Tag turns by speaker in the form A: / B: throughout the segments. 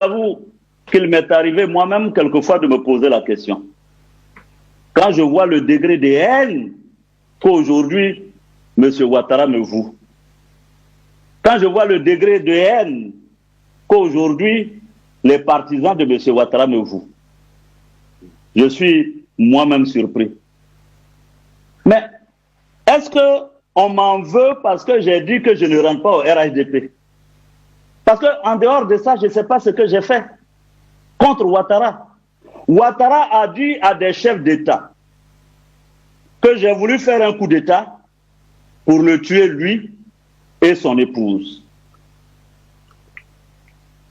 A: avoue qu'il m'est arrivé moi-même quelquefois de me poser la question. Quand je vois le degré de haine qu'aujourd'hui M. Ouattara me voue, quand je vois le degré de haine qu'aujourd'hui les partisans de M. Ouattara me vouent, je suis moi-même surpris. Mais est-ce qu'on m'en veut parce que j'ai dit que je ne rentre pas au RHDP? Parce qu'en dehors de ça, je ne sais pas ce que j'ai fait contre Ouattara. Ouattara a dit à des chefs d'État que j'ai voulu faire un coup d'État pour le tuer lui et son épouse.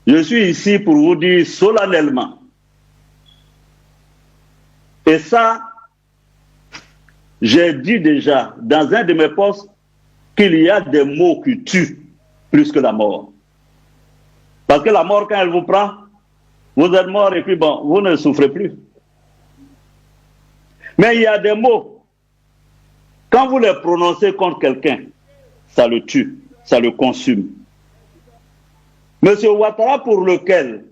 A: Je suis ici pour vous dire solennellement, et ça, j'ai dit déjà dans un de mes postes qu'il y a des mots qui tuent plus que la mort. Parce que la mort, quand elle vous prend, vous êtes mort et puis bon, vous ne souffrez plus. Mais il y a des mots, quand vous les prononcez contre quelqu'un, ça le tue, ça le consume. Monsieur Ouattara, pour lequel,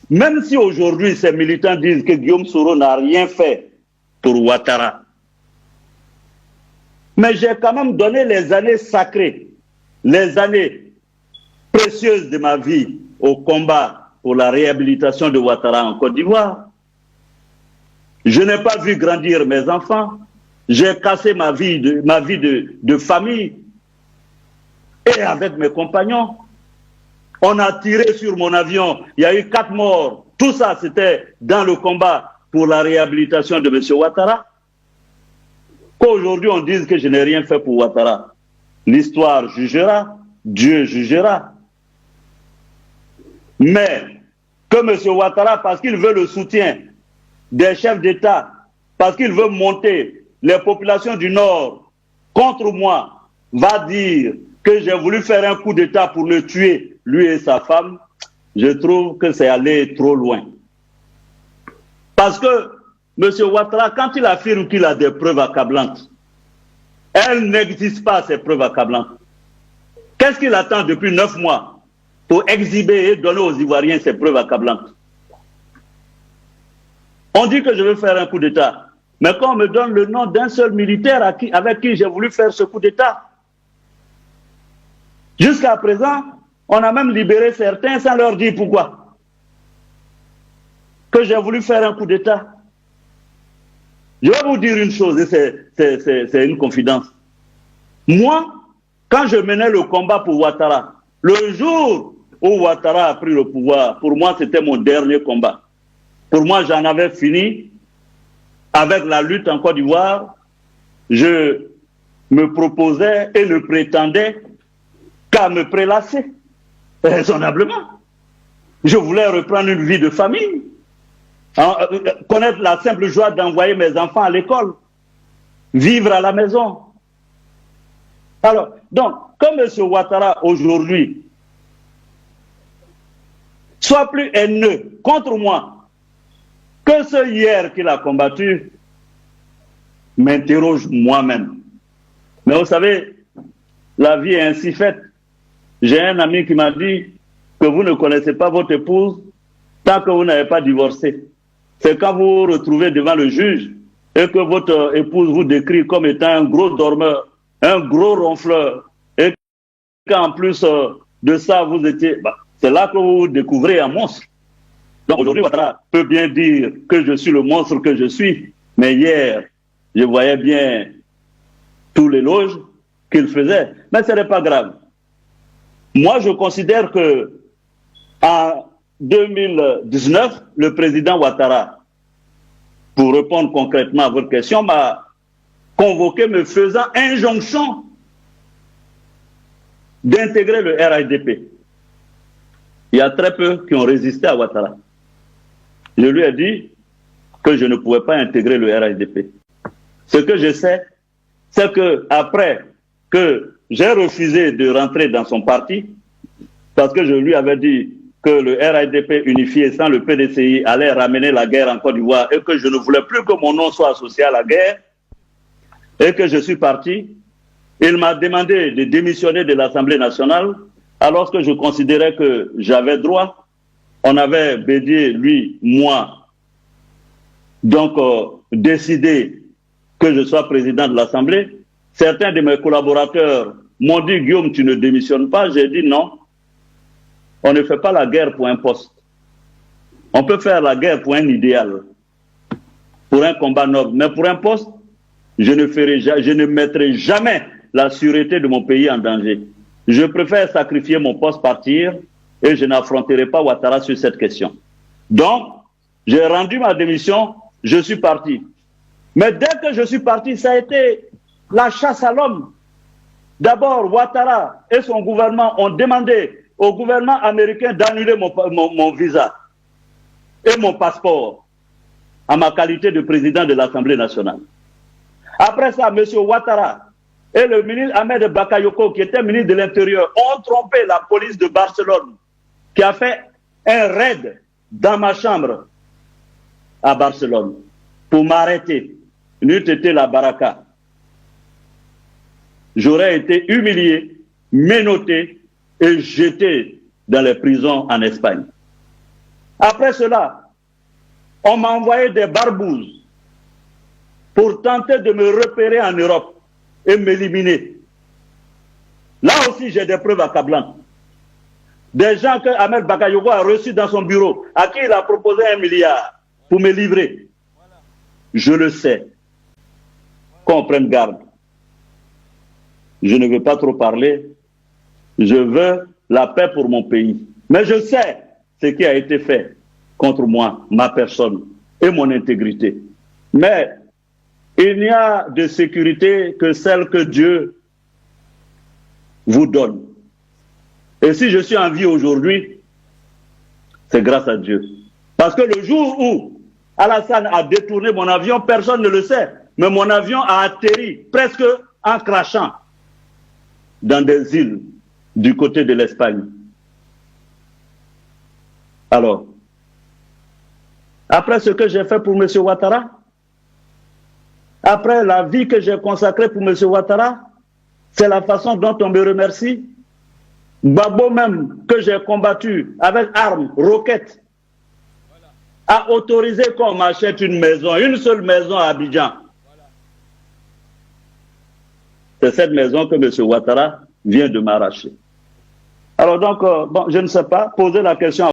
A: même si aujourd'hui ces militants disent que Guillaume Soro n'a rien fait pour Ouattara, mais j'ai quand même donné les années sacrées, les années précieuses de ma vie au combat pour la réhabilitation de Ouattara en Côte d'Ivoire. Je n'ai pas vu grandir mes enfants, j'ai cassé ma vie de famille, et avec mes compagnons, on a tiré sur mon avion, il y a eu 4 morts, tout ça c'était dans le combat pour la réhabilitation de M. Ouattara. Qu'aujourd'hui on dise que je n'ai rien fait pour Ouattara, l'histoire jugera, Dieu jugera. Mais que M. Ouattara, parce qu'il veut le soutien des chefs d'État, parce qu'il veut monter les populations du Nord contre moi, va dire que j'ai voulu faire un coup d'État pour le tuer, lui et sa femme, je trouve que c'est aller trop loin. Parce que M. Ouattara, quand il affirme qu'il a des preuves accablantes, elles n'existent pas, ces preuves accablantes. Qu'est-ce qu'il attend depuis 9 mois pour exhiber et donner aux Ivoiriens ces preuves accablantes? On dit que je veux faire un coup d'État, mais quand on me donne le nom d'un seul militaire avec qui j'ai voulu faire ce coup d'État, jusqu'à présent, on a même libéré certains sans leur dire pourquoi. Que j'ai voulu faire un coup d'État. Je vais vous dire une chose, et c'est une confidence. Moi, quand je menais le combat pour Ouattara, le jour où Ouattara a pris le pouvoir, pour moi, c'était mon dernier combat. Pour moi, j'en avais fini avec la lutte en Côte d'Ivoire. Je me proposais et ne prétendais qu'à me prélasser, raisonnablement. Je voulais reprendre une vie de famille, connaître la simple joie d'envoyer mes enfants à l'école, vivre à la maison. Alors, donc, comme M. Ouattara aujourd'hui soit plus haineux contre moi que ce hier qu'il a combattu, m'interroge moi-même. Mais vous savez, la vie est ainsi faite. J'ai un ami qui m'a dit que vous ne connaissez pas votre épouse tant que vous n'avez pas divorcé. C'est quand vous vous retrouvez devant le juge et que votre épouse vous décrit comme étant un gros dormeur, un gros ronfleur, et qu'en plus de ça, vous étiez... c'est là que vous découvrez un monstre. Donc aujourd'hui, Ouattara peut bien dire que je suis le monstre que je suis, mais hier, je voyais bien tout l'éloge qu'il faisait. Mais ce n'est pas grave. Moi, je considère que en 2019, le président Ouattara, pour répondre concrètement à votre question, m'a convoqué me faisant injonction d'intégrer le RHDP. Il y a très peu qui ont résisté à Ouattara. Je lui ai dit que je ne pouvais pas intégrer le RHDP. Ce que je sais, c'est que après que j'ai refusé de rentrer dans son parti, parce que je lui avais dit que le RHDP unifié sans le PDCI allait ramener la guerre en Côte d'Ivoire et que je ne voulais plus que mon nom soit associé à la guerre, et que je suis parti. Il m'a demandé de démissionner de l'Assemblée nationale alors que je considérais que j'avais droit, on avait Bédié, lui, moi, donc décidé que je sois président de l'Assemblée. Certains de mes collaborateurs m'ont dit, Guillaume, tu ne démissionnes pas. J'ai dit non, on ne fait pas la guerre pour un poste. On peut faire la guerre pour un idéal, pour un combat noble, mais pour un poste, je ne mettrai jamais la sûreté de mon pays en danger. Je préfère sacrifier mon poste, partir, et je n'affronterai pas Ouattara sur cette question. Donc, j'ai rendu ma démission, je suis parti. Mais dès que je suis parti, ça a été la chasse à l'homme. D'abord, Ouattara et son gouvernement ont demandé au gouvernement américain d'annuler mon visa et mon passeport à ma qualité de président de l'Assemblée nationale. Après ça, M. Ouattara et le ministre Ahmed Bakayoko, qui était ministre de l'Intérieur, ont trompé la police de Barcelone, qui a fait un raid dans ma chambre à Barcelone pour m'arrêter. N'eût été la baraka. J'aurais été humilié, menotté et jeté dans les prisons en Espagne. Après cela, on m'a envoyé des barbouzes pour tenter de me repérer en Europe et m'éliminer. Là aussi, j'ai des preuves accablantes. Des gens que Ahmed Bakayoko a reçus dans son bureau, à qui il a proposé 1 milliard pour me livrer. Je le sais. Qu'on prenne garde. Je ne veux pas trop parler. Je veux la paix pour mon pays. Mais je sais ce qui a été fait contre moi, ma personne et mon intégrité. Mais il n'y a de sécurité que celle que Dieu vous donne. Et si je suis en vie aujourd'hui, c'est grâce à Dieu. Parce que le jour où Alassane a détourné mon avion, personne ne le sait, mais mon avion a atterri presque en crachant dans des îles du côté de l'Espagne. Alors, après ce que j'ai fait pour M. Ouattara, après la vie que j'ai consacrée pour M. Ouattara, c'est la façon dont on me remercie. Gbagbo même, que j'ai combattu avec armes, roquettes, a autorisé qu'on m'achète une maison, une seule maison à Abidjan. C'est cette maison que M. Ouattara vient de m'arracher. Alors donc, bon, je ne sais pas, poser la question